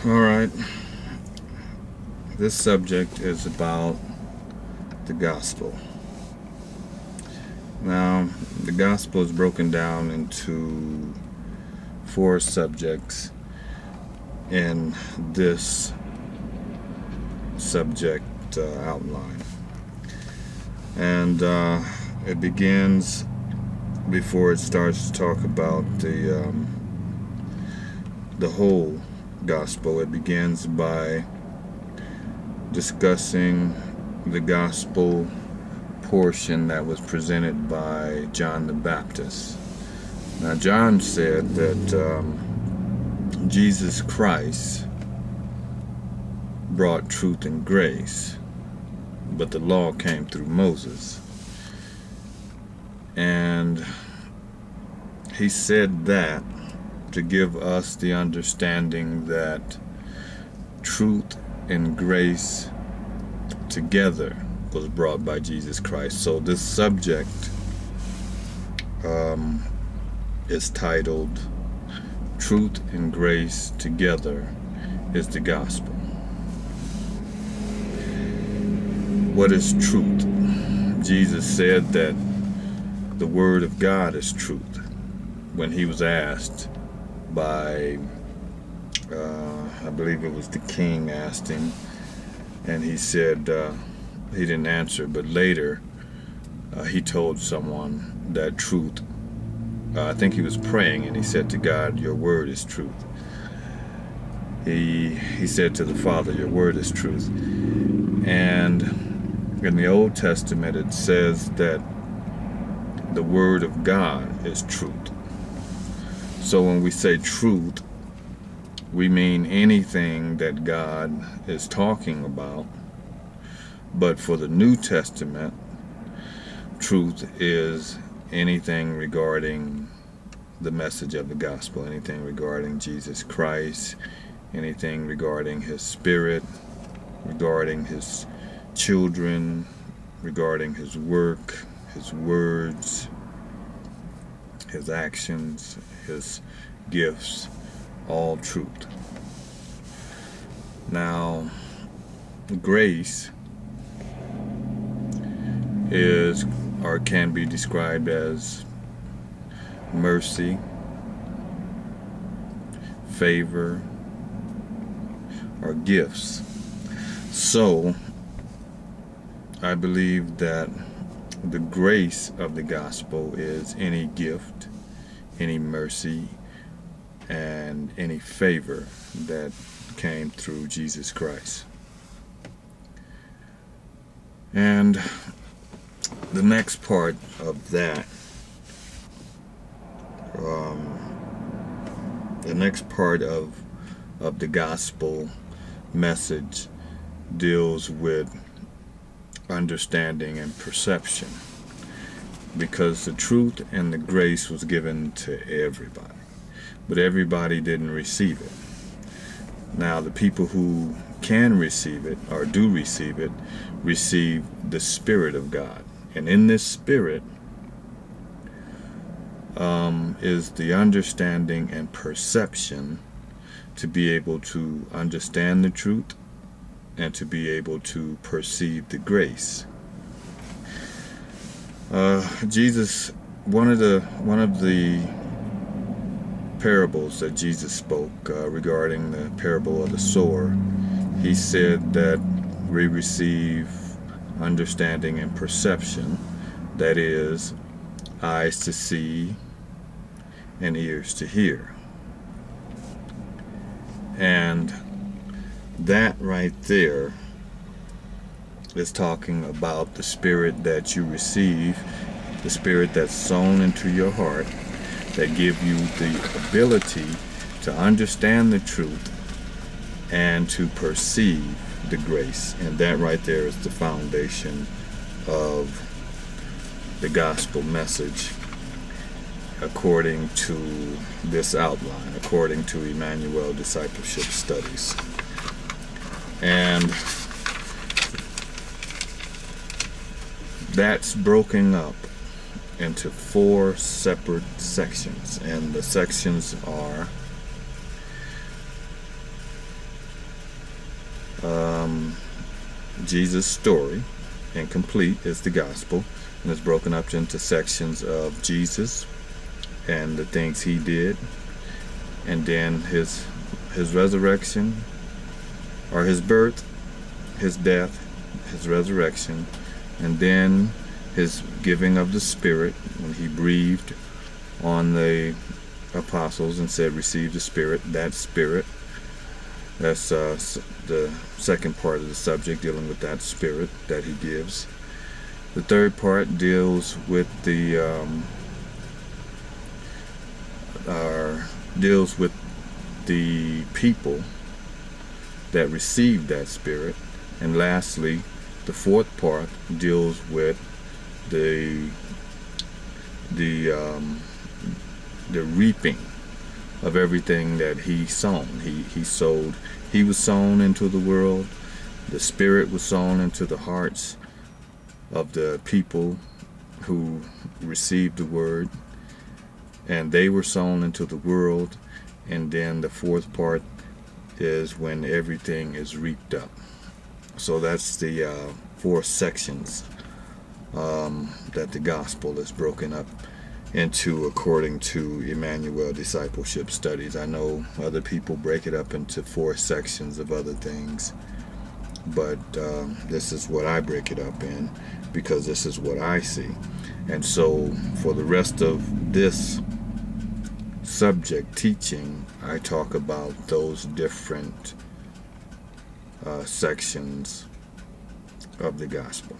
All right. This subject is about the gospel. Now, the gospel is broken down into 4 subjects in this subject outline. And it begins, before it starts to talk about the whole gospel, it begins by discussing the gospel portion that was presented by John the Baptist. Now, John said that Jesus Christ brought truth and grace, but the law came through Moses. And he said that to give us the understanding that truth and grace together was brought by Jesus Christ. So this subject is titled Truth and Grace Together is the Gospel. What is truth? Jesus said that the Word of God is truth when he was asked by I believe it was the king asked him, and he said he didn't answer, but later he told someone that truth, I think he was praying, and he said to God, your word is truth. He said to the Father, your word is truth. And in the Old Testament it says that the Word of God is truth. So when we say truth, we mean anything that God is talking about. But for the New Testament, truth is anything regarding the message of the gospel, anything regarding Jesus Christ, anything regarding his spirit, regarding his children, regarding his work, his words, his actions, his gifts, all truth. Now, grace is, or can be described as, mercy, favor, or gifts. So, I believe that the grace of the gospel is any gift, any mercy, and any favor that came through Jesus Christ. And the next part of that, the next part of the gospel message deals with understanding and perception, because the truth and the grace was given to everybody, but everybody didn't receive it. Now, the people who can receive it, or do receive it, receive the Spirit of God. And in this Spirit is the understanding and perception to be able to understand the truth and to be able to perceive the grace. Jesus, one of the parables that Jesus spoke regarding the parable of the sower, he said that we receive understanding and perception, that is, eyes to see and ears to hear. And that right there is talking about the Spirit that you receive, the Spirit that's sown into your heart, that give you the ability to understand the truth and to perceive the grace. And that right there is the foundation of the gospel message, according to this outline, according to Immanuel Discipleship Studies. And that's broken up into 4 separate sections, and the sections are Jesus' story, and complete is the gospel, and it's broken up into sections of Jesus and the things he did, and then his resurrection, or his birth, his death, his resurrection, and then his giving of the Spirit when he breathed on the apostles and said, receive the Spirit. That Spirit, that's the second part of the subject, dealing with that Spirit that he gives. The third part deals with the people that received that Spirit. And lastly, the fourth part deals with the reaping of everything that he sown. He was sown into the world. The Spirit was sown into the hearts of the people who received the word, and they were sown into the world. And then the fourth part is when everything is reaped up. So that's the 4 sections that the gospel is broken up into according to Immanuel Discipleship Studies. I know other people break it up into 4 sections of other things, but this is what I break it up in, because this is what I see. And so for the rest of this subject teaching, I talk about those different sections of the gospel.